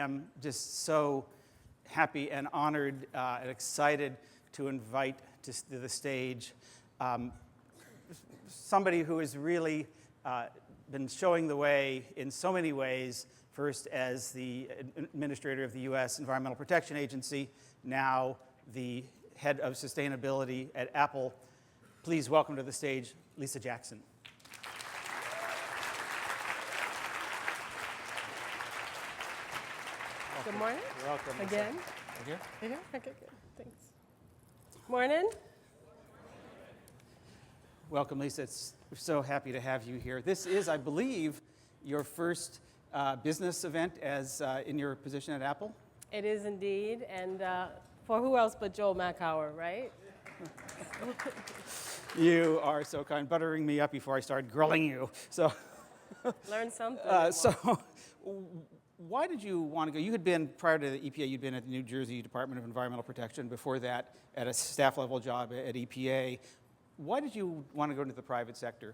am just so happy and honored and excited to invite to the stage somebody who has really been showing the way in so many ways, first as the administrator of the U.S. Environmental Protection Agency, now the head of sustainability at Apple. Please welcome to the stage Lisa Jackson. Good morning. You're welcome. Lisa. Again. Right here? Right here? Okay, good. Thanks. Morning. Welcome, Lisa. We're so happy to have you here. This is, I believe, your first business event as in your position at Apple. It is indeed, and for who else but Joel Makower, right? You are so kind, buttering me up before I started grilling you. So, Learn something. Why did you want to go? You had been, prior to the EPA, you'd been at the New Jersey Department of Environmental Protection. Before that, at a staff level job at EPA. Why did you want to go into the private sector?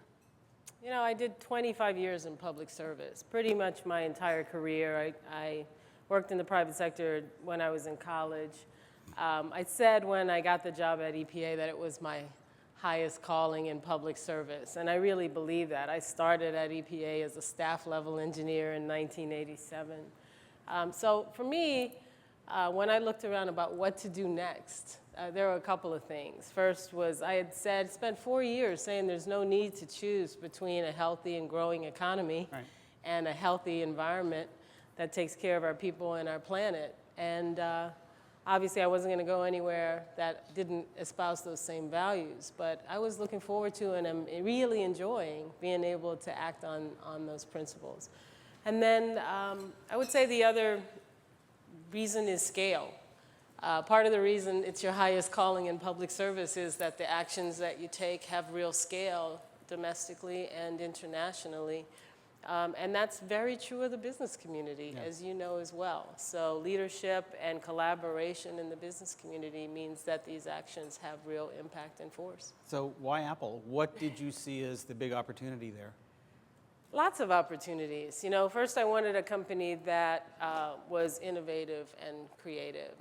You know, I did 25 years in public service, pretty much my entire career. I worked in the private sector when I was in college. I said when I got the job at EPA that it was my highest calling in public service, and I really believe that. I started at EPA as a staff level engineer in 1987. So for me, when I looked around about what to do next, there were a couple of things. First was I had spent 4 years saying there's no need to choose between a healthy and growing economy and a healthy environment that takes care of our people and our planet. And obviously, I wasn't going to go anywhere that didn't espouse those same values. But I was looking forward to and I'm really enjoying being able to act on those principles. And then I would say the other reason is scale. Part of the reason it's your highest calling in public service is that the actions that you take have real scale domestically and internationally. And that's very true of the business community, as you know as well. So leadership and collaboration in the business community means that these actions have real impact and force. So why Apple? What did you see as the big opportunity there? Lots of opportunities. You know, first I wanted a company that was innovative and creative,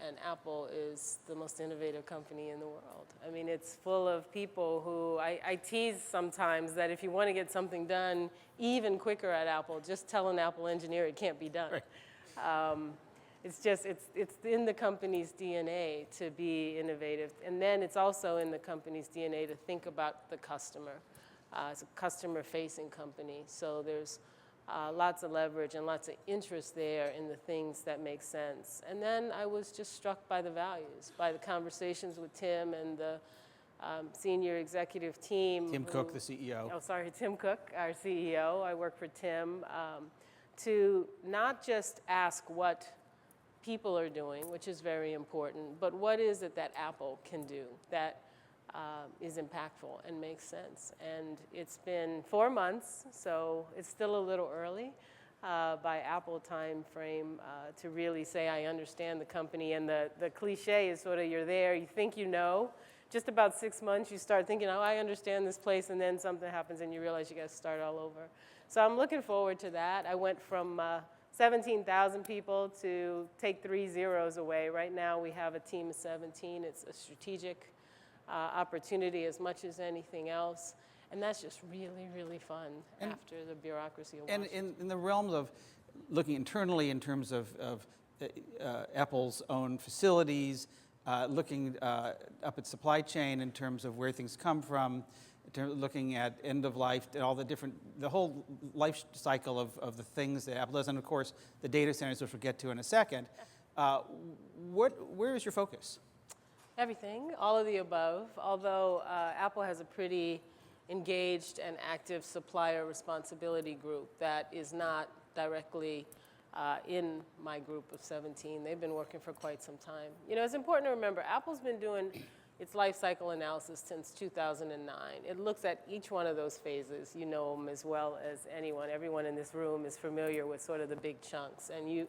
and Apple is the most innovative company in the world. I mean, it's full of people who, I tease sometimes that if you want to get something done even quicker at Apple, just tell an Apple engineer it can't be done. Right. It's in the company's DNA to be innovative, and then it's also in the company's DNA to think about the customer. It's a customer-facing company, so there's lots of leverage and lots of interest there in the things that make sense. And then I was just struck by the values, by the conversations with Tim and the senior executive team. Tim Cook, the CEO. Oh, sorry, Tim Cook, our CEO. I work for Tim. To not just ask what people are doing, which is very important, but what is it that Apple can do that is impactful and makes sense. And it's been 4 months, so it's still a little early by Apple time frame to really say I understand the company. And the cliche is sort of you're there, you think you know. Just about 6 months, you start thinking, oh, I understand this place, and then something happens and you realize you got to start all over. So I'm looking forward to that. I went from 17,000 people to take 3 zeros away. Right now we have a team of 17. It's a strategic opportunity as much as anything else. And that's just really, really fun after the bureaucracy of Washington. And in the realms of looking internally in terms of Apple's own facilities, looking up at supply chain in terms of where things come from, looking at end of life, and all the whole life cycle of the things that Apple does, and of course the data centers, which we'll get to in a second. Where is your focus? Everything, all of the above, although Apple has a pretty engaged and active supplier responsibility group that is not directly in my group of 17. They've been working for quite some time. You know, it's important to remember, Apple's been doing its life cycle analysis since 2009. It looks at each one of those phases. You know them as well as anyone. Everyone in this room is familiar with sort of the big chunks, and you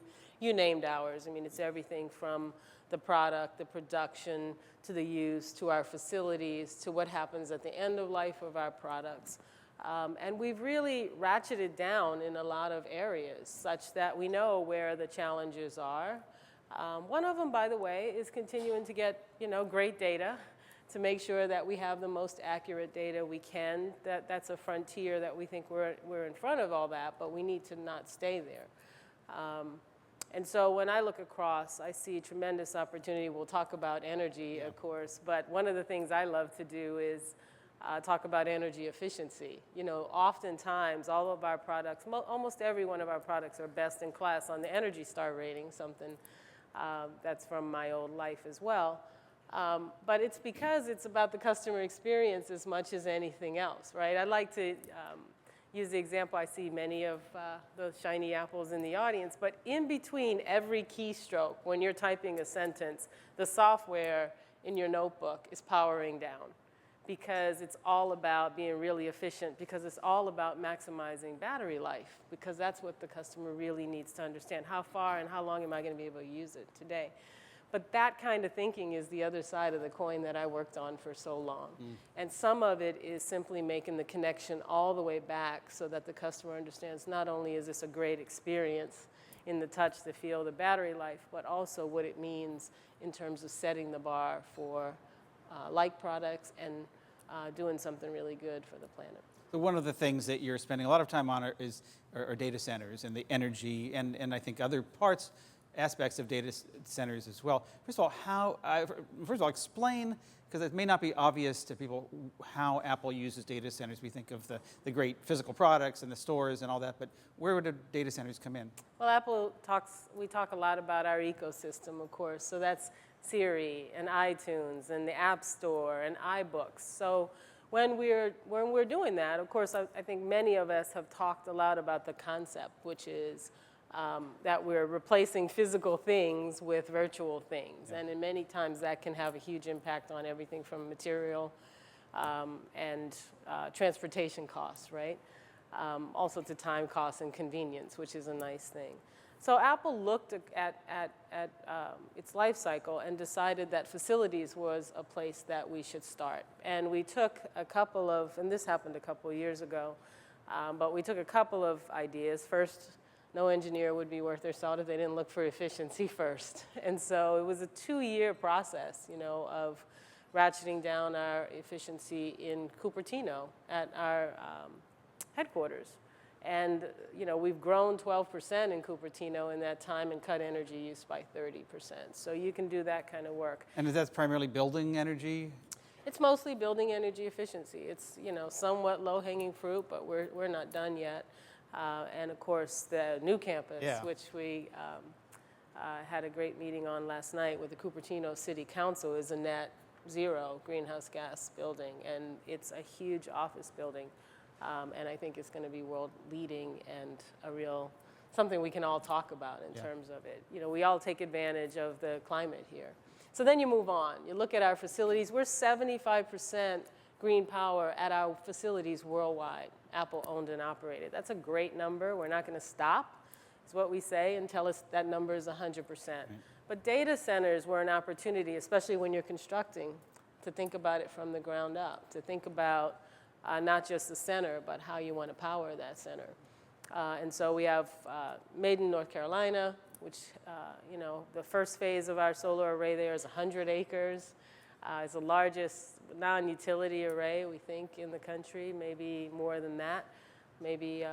named ours. I mean, it's everything from the product, the production, to the use, to our facilities, to what happens at the end of life of our products. And we've really ratcheted down in a lot of areas such that we know where the challenges are. One of them, by the way, is continuing to get, great data to make sure that we have the most accurate data we can. That's a frontier that we think we're in front of all that, but we need to not stay there. And so when I look across, I see tremendous opportunity. We'll talk about energy, of course, but one of the things I love to do is talk about energy efficiency. Oftentimes, all of our products, almost every one of our products are best in class on the Energy Star rating, something that's from my old life as well. But it's because it's about the customer experience as much as anything else, right? I like to use the example, I see many of those shiny apples in the audience, but in between every keystroke, when you're typing a sentence, the software in your notebook is powering down, because it's all about being really efficient, because it's all about maximizing battery life, because that's what the customer really needs to understand. How far and how long am I going to be able to use it today? But that kind of thinking is the other side of the coin that I worked on for so long. And some of it is simply making the connection all the way back so that the customer understands not only is this a great experience in the touch, the feel, the battery life, but also what it means in terms of setting the bar for like products and doing something really good for the planet. So one of the things that you're spending a lot of time on are data centers and the energy and I think other aspects of data centers as well. First of all, explain, because it may not be obvious to people how Apple uses data centers. We think of the great physical products and the stores and all that, but where would the data centers come in? Well, we talk a lot about our ecosystem, of course. So that's Siri and iTunes and the App Store and iBooks. So when we're doing that, of course, I think many of us have talked a lot about the concept, which is that we're replacing physical things with virtual things. And in many times that can have a huge impact on everything from material and transportation costs, right? Also to time costs and convenience, which is a nice thing. So Apple looked at its life cycle and decided that facilities was a place that we should start. And we took a couple of, and this happened a couple of years ago, but we took a couple of ideas. First, no engineer would be worth their salt if they didn't look for efficiency first. And so it was a 2-year process, of ratcheting down our efficiency in Cupertino at our headquarters. And, we've grown 12% in Cupertino in that time and cut energy use by 30%. So you can do that kind of work. And is that primarily building energy? It's mostly building energy efficiency. It's, somewhat low-hanging fruit, but we're not done yet. And of course, the new campus, which we had a great meeting on last night with the Cupertino City Council, is a net zero greenhouse gas building. And it's a huge office building. And I think it's going to be world leading and something we can all talk about in terms of it. We all take advantage of the climate here. So then you move on. You look at our facilities. We're 75% green power at our facilities worldwide, Apple owned and operated. That's a great number. We're not going to stop, is what we say, until that number is 100%. Right. But data centers were an opportunity, especially when you're constructing, to think about it from the ground up, to think about not just the center, but how you want to power that center. And so we have Maiden, North Carolina, which, the first phase of our solar array there is 100 acres. It's the largest non-utility array, we think, in the country, maybe more than that. Maybe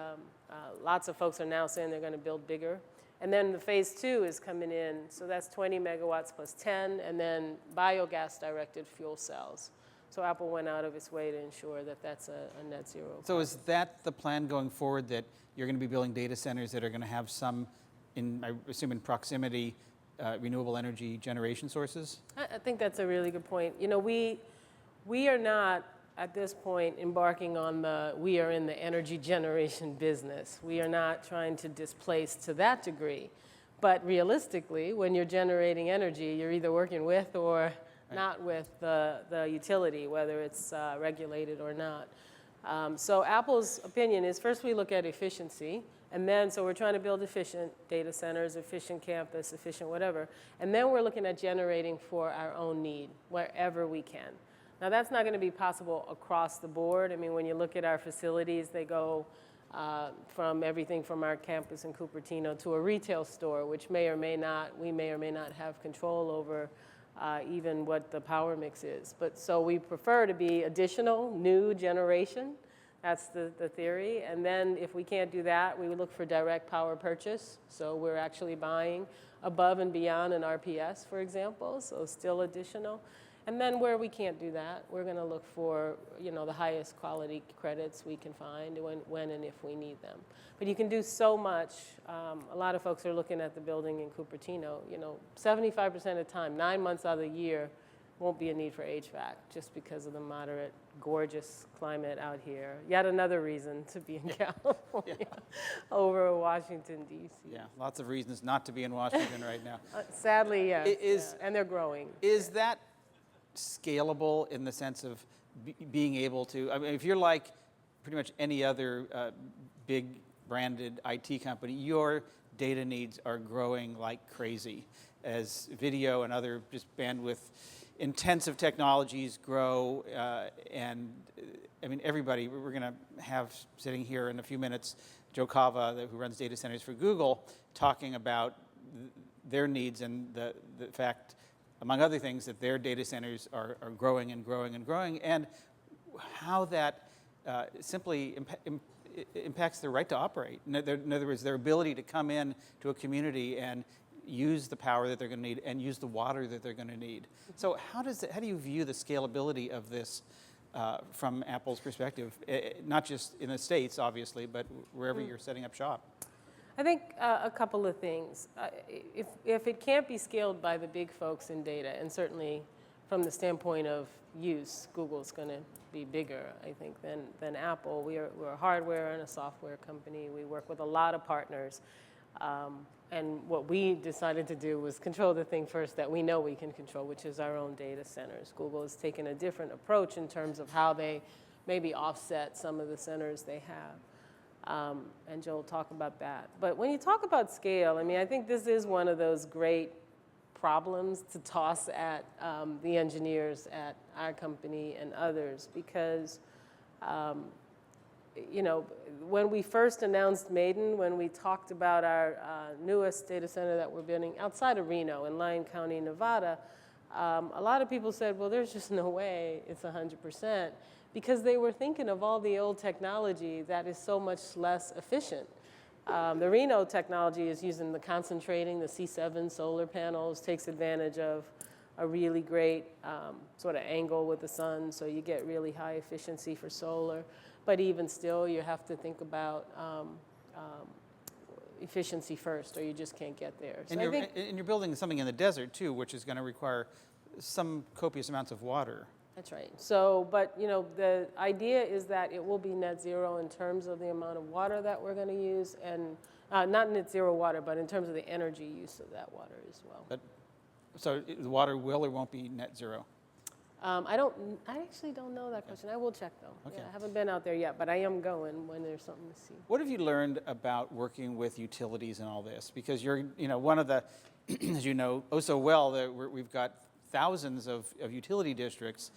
lots of folks are now saying they're going to build bigger. And then the phase 2 is coming in, so that's 20 megawatts plus 10, and then biogas-directed fuel cells. So Apple went out of its way to ensure that that's a net zero. So is that the plan going forward, that you're going to be building data centers that are going to have some, I assume in proximity, renewable energy generation sources? I think that's a really good point. We are not, at this point, embarking on we are in the energy generation business. We are not trying to displace to that degree. But realistically, when you're generating energy, you're either working with or not with the utility, whether it's regulated or not. So Apple's opinion is, first we look at efficiency, and then, so we're trying to build efficient data centers, efficient campus, efficient whatever, and then we're looking at generating for our own need, wherever we can. Now, that's not going to be possible across the board. I mean, when you look at our facilities, they go from everything from our campus in Cupertino to a retail store, which we may or may not have control over even what the power mix is. But so we prefer to be additional, new generation. That's the theory. And then if we can't do that, we would look for direct power purchase. So we're actually buying above and beyond an RPS, for example, so still additional. And then where we can't do that, we're going to look for, the highest quality credits we can find when and if we need them. But you can do so much. A lot of folks are looking at the building in Cupertino. 75% of the time, 9 months out of the year, won't be a need for HVAC just because of the moderate, gorgeous climate out here. Yet another reason to be in California over Washington, D.C. Yeah, lots of reasons not to be in Washington right now. Sadly, yes. And they're growing. Is that scalable in the sense of being able to, I mean, if you're like pretty much any other big branded IT company, your data needs are growing like crazy as video and other just bandwidth intensive technologies grow, and I mean, everybody, we're going to have sitting here in a few minutes, Joe Cava, who runs data centers for Google, talking about their needs and the fact, among other things, that their data centers are growing and growing and growing, and how that simply impacts their right to operate. In other words, their ability to come in to a community and use the power that they're going to need and use the water that they're going to need. So how do you view the scalability of this from Apple's perspective, not just in the States, obviously, but wherever you're setting up shop? I think a couple of things. If it can't be scaled by the big folks in data, and certainly from the standpoint of use, Google's going to be bigger, I think, than Apple. We're a hardware and a software company. We work with a lot of partners. And what we decided to do was control the thing first that we know we can control, which is our own data centers. Google has taken a different approach in terms of how they maybe offset some of the centers they have. And Joe will talk about that. But when you talk about scale, I mean, I think this is one of those great problems to toss at the engineers at our company and others, because when we first announced Maiden, when we talked about our newest data center that we're building outside of Reno in Lyon County, Nevada, a lot of people said, well, there's just no way it's 100%, because they were thinking of all the old technology that is so much less efficient. The Reno technology is using the concentrating, the C7 solar panels, takes advantage of a really great sort of angle with the sun, so you get really high efficiency for solar. But even still, you have to think about efficiency first, or you just can't get there. So and you're building something in the desert, too, which is going to require some copious amounts of water. That's right. So, but the idea is that it will be net zero in terms of the amount of water that we're going to use, and not net zero water, but in terms of the energy use of that water as well. So the water will or won't be net zero? I actually don't know that question. I will check though. Okay. Yeah, I haven't been out there yet, but I am going when there's something to see. What have you learned about working with utilities and all this? Because you're, one of the, as you know, oh so well, we've got thousands of utility districts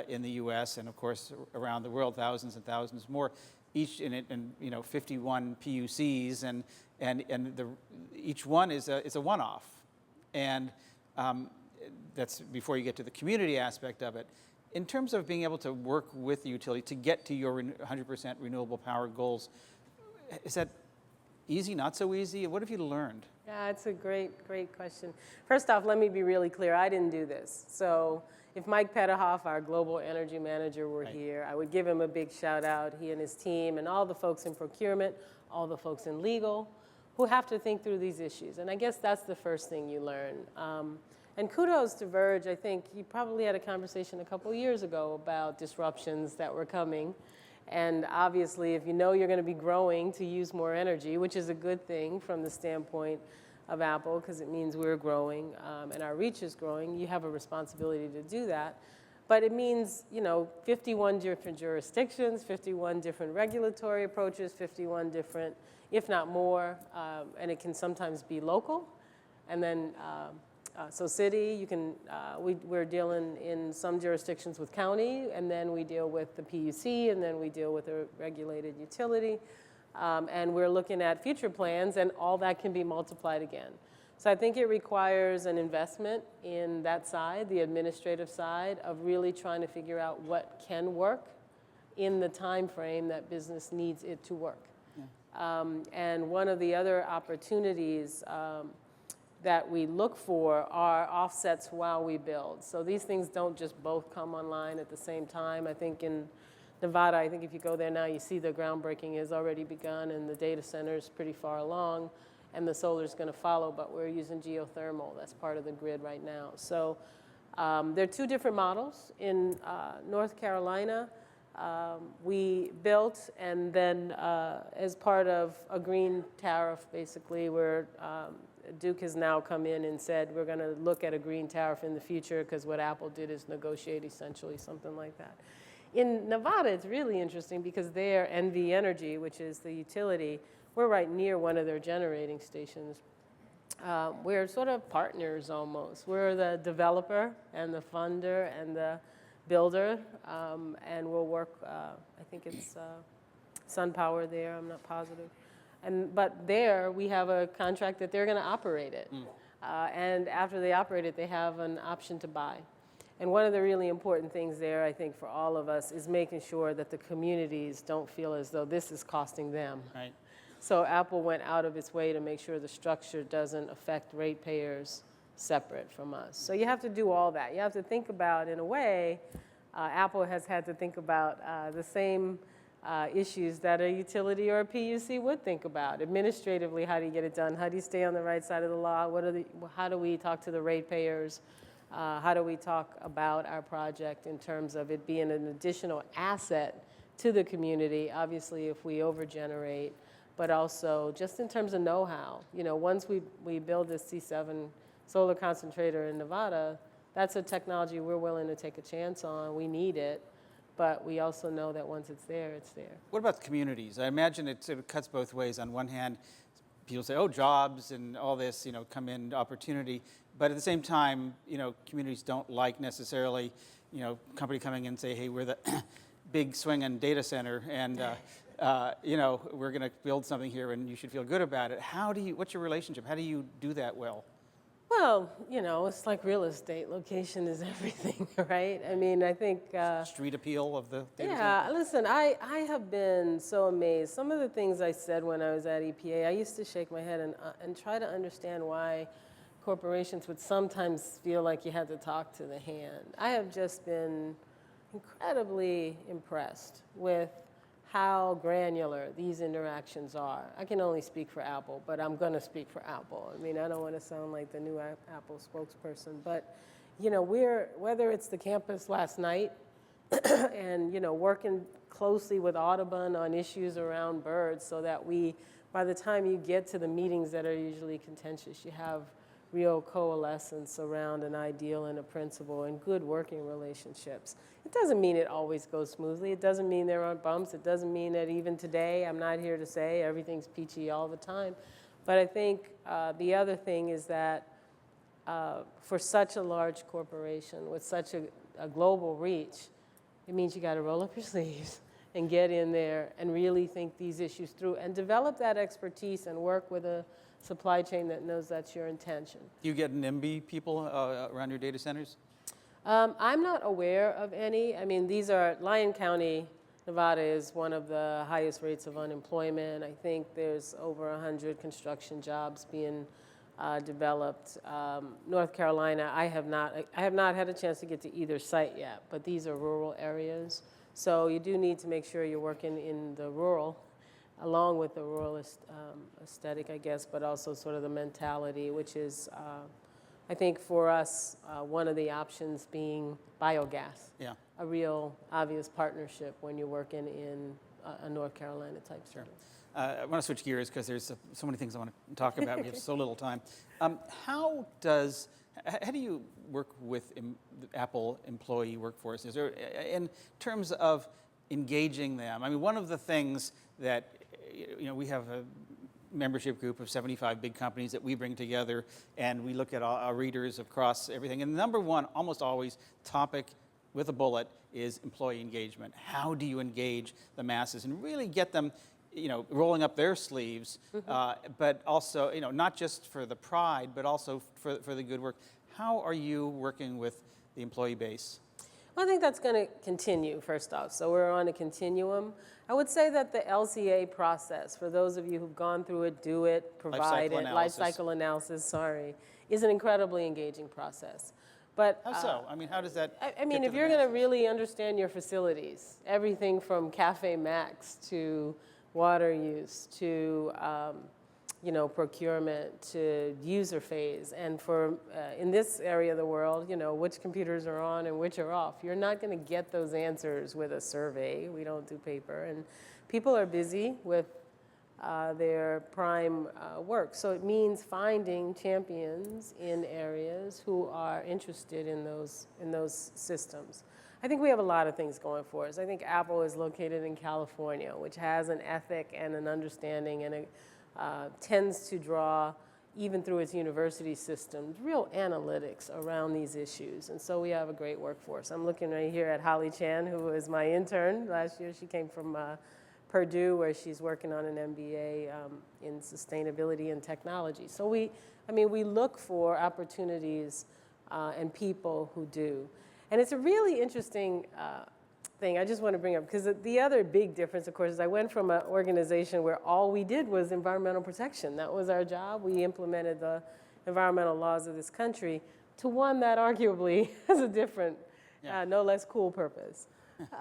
in the U.S. and of course around the world, thousands and thousands more, each in 51 PUCs, and each one is a one-off, and that's before you get to the community aspect of it. In terms of being able to work with the utility to get to your 100% renewable power goals, is that easy, not so easy? What have you learned? Yeah, it's a great question. First off, let me be really clear. I didn't do this. So if Mike Petahoff, our global energy manager, were here, I would give him a big shout out, he and his team, and all the folks in procurement, all the folks in legal, who have to think through these issues. And I guess that's the first thing you learn. And kudos to Verge. I think he probably had a conversation a couple years ago about disruptions that were coming. And obviously, if you know you're going to be growing to use more energy, which is a good thing from the standpoint of Apple, because it means we're growing and our reach is growing, you have a responsibility to do that. But it means, 51 different jurisdictions, 51 different regulatory approaches, 51 different, if not more, and it can sometimes be local. And then So city, you can, we're dealing in some jurisdictions with county, and then we deal with the PUC, and then we deal with a regulated utility. And we're looking at future plans, and all that can be multiplied again. So I think it requires an investment in that side, the administrative side, of really trying to figure out what can work in the time frame that business needs it to work. Yeah. And one of the other opportunities that we look for are offsets while we build. So these things don't just both come online at the same time. I think in Nevada, I think if you go there now, you see the groundbreaking has already begun, and the data center is pretty far along, and the solar is going to follow, but we're using geothermal. That's part of the grid right now. So there are two different models. In North Carolina, we built, and then as part of a green tariff, basically, where Duke has now come in and said we're going to look at a green tariff in the future, because what Apple did is negotiate essentially something like that. In Nevada, it's really interesting because there, NV Energy, which is the utility, we're right near one of their generating stations. We're sort of partners almost. We're the developer and the funder and the builder, and we'll work, I think it's SunPower there, I'm not positive. But there, we have a contract that they're going to operate it. And after they operate it, they have an option to buy. And one of the really important things there, I think, for all of us is making sure that the communities don't feel as though this is costing them. Right. So Apple went out of its way to make sure the structure doesn't affect ratepayers separate from us. So you have to do all that. You have to think about, in a way, Apple has had to think about the same issues that a utility or a PUC would think about. Administratively, how do you get it done? How do you stay on the right side of the law? How do we talk to the ratepayers? How do we talk about our project in terms of it being an additional asset to the community, obviously if we overgenerate, but also just in terms of know-how. You know, once we build this C7 solar concentrator in Nevada, that's a technology we're willing to take a chance on. We need it, but we also know that once it's there, it's there. What about the communities? I imagine it sort of cuts both ways. On one hand, people say, oh, jobs and all this, come in, opportunity. But at the same time, communities don't like necessarily, company coming in and say, hey, we're the big swinging data center, and we're going to build something here, and you should feel good about it. What's your relationship? How do you do that well? Well, it's like real estate. Location is everything, right? I mean, I think... street appeal of the data center? Yeah, listen, I have been so amazed. Some of the things I said when I was at EPA, I used to shake my head and try to understand why corporations would sometimes feel like you had to talk to the hand. I have just been incredibly impressed with how granular these interactions are. I can only speak for Apple, but I'm going to speak for Apple. I mean, I don't want to sound like the new Apple spokesperson, but whether it's the campus last night and working closely with Audubon on issues around birds, so that by the time you get to the meetings that are usually contentious, you have real coalescence around an ideal and a principle and good working relationships. It doesn't mean it always goes smoothly. It doesn't mean there aren't bumps. It doesn't mean that even today, I'm not here to say everything's peachy all the time. But I think the other thing is that for such a large corporation with such a global reach, it means you got to roll up your sleeves and get in there and really think these issues through and develop that expertise and work with a supply chain that knows that's your intention. Do you get NIMBY people around your data centers? I'm not aware of any. I mean, Lyon County, Nevada is one of the highest rates of unemployment. I think there's over 100 construction jobs being developed. North Carolina, I have not had a chance to get to either site yet, but these are rural areas. So you do need to make sure you're working in the rural, along with the rural aesthetic, I guess, but also sort of the mentality, which is, I think for us, one of the options being biogas. Yeah. A real obvious partnership when you're working in a North Carolina type setting. I want to switch gears because there's so many things I want to talk about. We have so little time. How do you work with the Apple employee workforce? Is there, in terms of engaging them? I mean, one of the things that we have membership group of 75 big companies that we bring together, and we look at our readers across everything. And the number one, almost always, topic with a bullet is employee engagement. How do you engage the masses and really get them, rolling up their sleeves, but also, not just for the pride, but also for the good work. How are you working with the employee base? Well, I think that's going to continue, first off. So we're on a continuum. I would say that the LCA process, for those of you who've gone through it, do it, provide it, life cycle analysis, is an incredibly engaging process. But how so? I mean, how does that? I mean, if you're going to really understand your facilities, everything from Cafe Max to water use to procurement to user phase, and for in this area of the world, which computers are on and which are off. You're not going to get those answers with a survey. We don't do paper, and people are busy with their prime work. So it means finding champions in areas who are interested in those systems. I think we have a lot of things going for us. I think Apple is located in California, which has an ethic and an understanding, and it tends to draw, even through its university systems, real analytics around these issues. And so we have a great workforce. I'm looking right here at Holly Chan, who was my intern last year. She came from Purdue, where she's working on an MBA in sustainability and technology. So we look for opportunities and people who do. And it's a really interesting thing I just want to bring up, because the other big difference, of course, is I went from an organization where all we did was environmental protection. That was our job. We implemented the environmental laws of this country, to one that arguably has a different, no less cool purpose.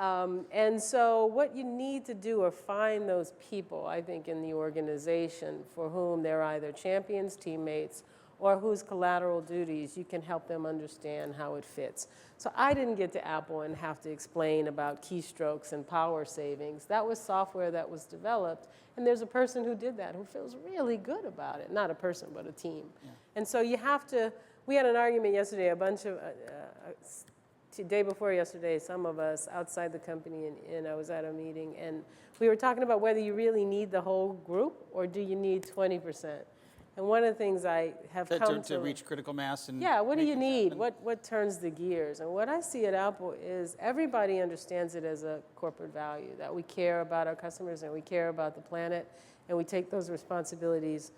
And so what you need to do are find those people, I think, in the organization for whom they're either champions, teammates, or whose collateral duties you can help them understand how it fits. So I didn't get to Apple and have to explain about keystrokes and power savings. That was software that was developed, and there's a person who did that who feels really good about it. Not a person, but a team. Yeah. And so you have to, we had an argument yesterday, day before yesterday, some of us outside the company, and I was at a meeting, and we were talking about whether you really need the whole group, or do you need 20%? And one of the things I have come to reach critical mass. And what do you need? What turns the gears? And what I see at Apple is everybody understands it as a corporate value, that we care about our customers and we care about the planet, and we take those responsibilities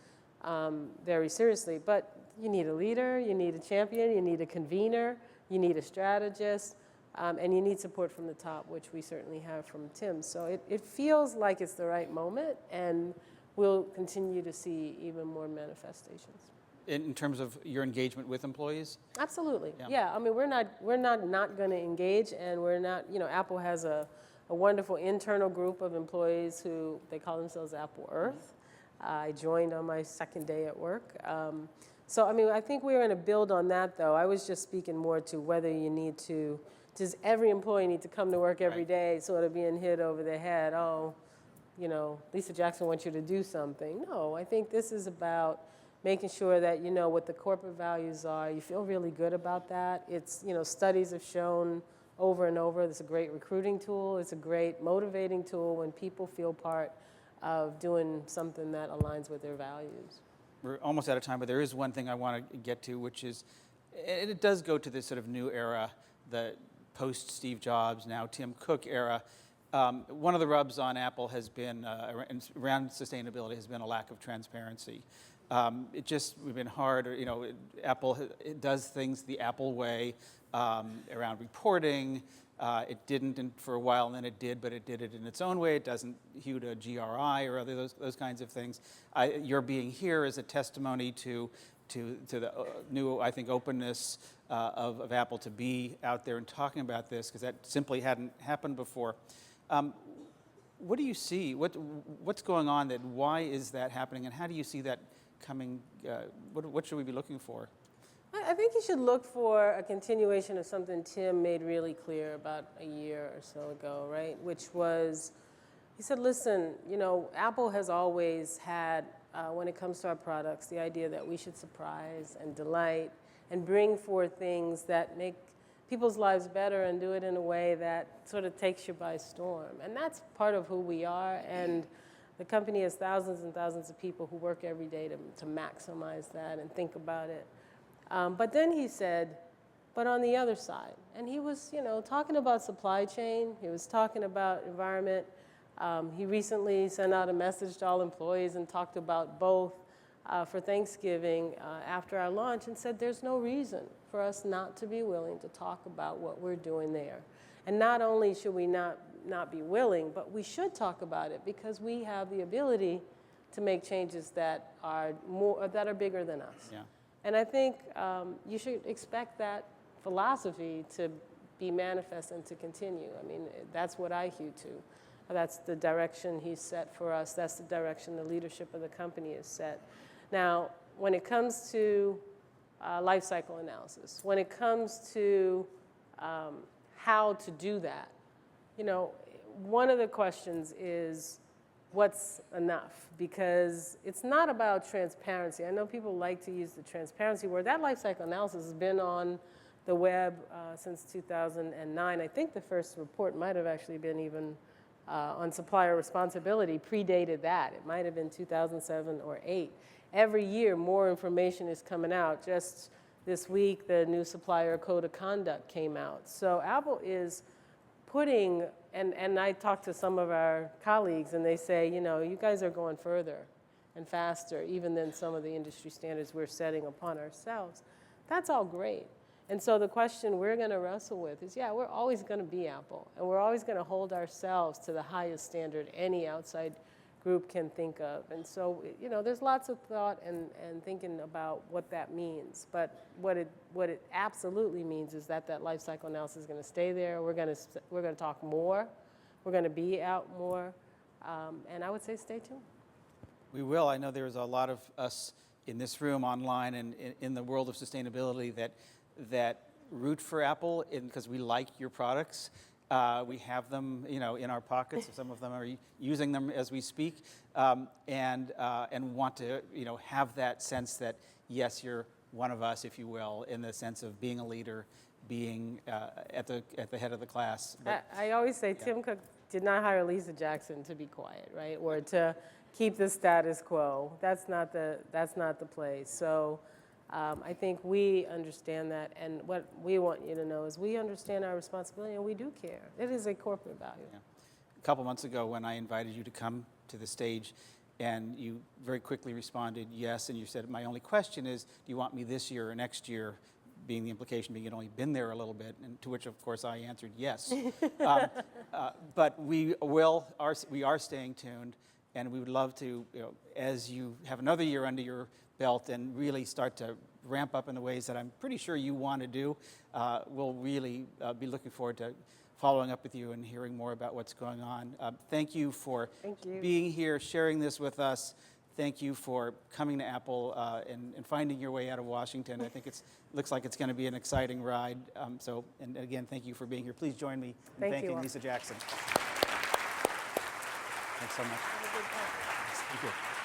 very seriously. But you need a leader, you need a champion, you need a convener, you need a strategist, and you need support from the top, which we certainly have from Tim. So it feels like it's the right moment, and we'll continue to see even more manifestations. In terms of your engagement with employees? Absolutely. Yeah. I mean, we're not going to engage, and we're not. Apple has a wonderful internal group of employees who they call themselves Apple Earth. I joined on my second day at work. So I mean, I think we're going to build on that, though. I was just speaking more to whether you need to. Does every employee need to come to work every day, sort of being hit over the head? Oh, Lisa Jackson wants you to do something. No, I think this is about making sure that you know what the corporate values are. You feel really good about that. It's, studies have shown over and over, it's a great recruiting tool. It's a great motivating tool when people feel part of doing something that aligns with their values. We're almost out of time, but there is one thing I want to get to, which is, and it does go to this sort of new era, the post-Steve Jobs, now Tim Cook era. One of the rubs on Apple has been, around sustainability, has been a lack of transparency. We've been hard, Apple does things the Apple way around reporting. It didn't for a while, and then it did, but it did it in its own way. It doesn't hew to GRI or other those kinds of things. Your being here is a testimony to the new, I think, openness of Apple to be out there and talking about this, because that simply hadn't happened before. What do you see? What's going on? Why is that happening, and how do you see that coming? What should we be looking for? I think you should look for a continuation of something Tim made really clear about a year or so ago, right? Which was, he said, listen, Apple has always had, when it comes to our products, the idea that we should surprise and delight and bring forth things that make people's lives better and do it in a way that sort of takes you by storm. And that's part of who we are. And The company has thousands and thousands of people who work every day to maximize that and think about it. But then he said, but on the other side, and he was, talking about supply chain, he was talking about environment. He recently sent out a message to all employees and talked about both for Thanksgiving after our launch and said there's no reason for us not to be willing to talk about what we're doing there. And not only should we not be willing, but we should talk about it because we have the ability to make changes that are bigger than us. Yeah. And I think you should expect that philosophy to be manifest and to continue. I mean, that's what I hew to. That's the direction he's set for us. That's the direction the leadership of the company is set. Now, when it comes to life cycle analysis, when it comes to how to do that, one of the questions is what's enough? Because it's not about transparency. I know people like to use the transparency word. That life cycle analysis has been on the web since 2009. I think the first report might have actually been even on supplier responsibility, predated that. It might have been 2007 or 8. Every year, more information is coming out. Just this week, the new supplier code of conduct came out. So Apple is putting, and I talked to some of our colleagues, and they say, you guys are going further and faster, even than some of the industry standards we're setting upon ourselves. That's all great. And so the question we're going to wrestle with is, we're always going to be Apple, and we're always going to hold ourselves to the highest standard any outside group can think of. And so, there's lots of thought and thinking about what that means. But what it absolutely means is that life cycle analysis is going to stay there. We're going to talk more. We're going to be out more. And I would say stay tuned. We will. I know there's a lot of us in this room, online, and in the world of sustainability that root for Apple because we like your products. We have them, in our pockets. Some of them are using them as we speak, and want to, have that sense that yes, you're one of us, if you will, in the sense of being a leader, being at the head of the class. But, I always say Tim Cook did not hire Lisa Jackson to be quiet, right, or to keep the status quo. That's not the place. So. I think we understand that, and what we want you to know is we understand our responsibility, and we do care. It is a corporate value. Yeah. A couple months ago when I invited you to come to the stage, and you very quickly responded yes, and you said, my only question is, do you want me this year or next year, being the implication being you'd only been there a little bit, and to which, of course, I answered yes. But we are staying tuned, and we would love to, as you have another year under your belt and really start to ramp up in the ways that I'm pretty sure you want to do, we'll really be looking forward to following up with you and hearing more about what's going on. Thank you for being here, sharing this with us. Thank you for coming to Apple and finding your way out of Washington. I think it looks like it's going to be an exciting ride. And again, thank you for being here. Please join me in thanking Lisa Jackson. Thanks so much. Have a good time. Thank you.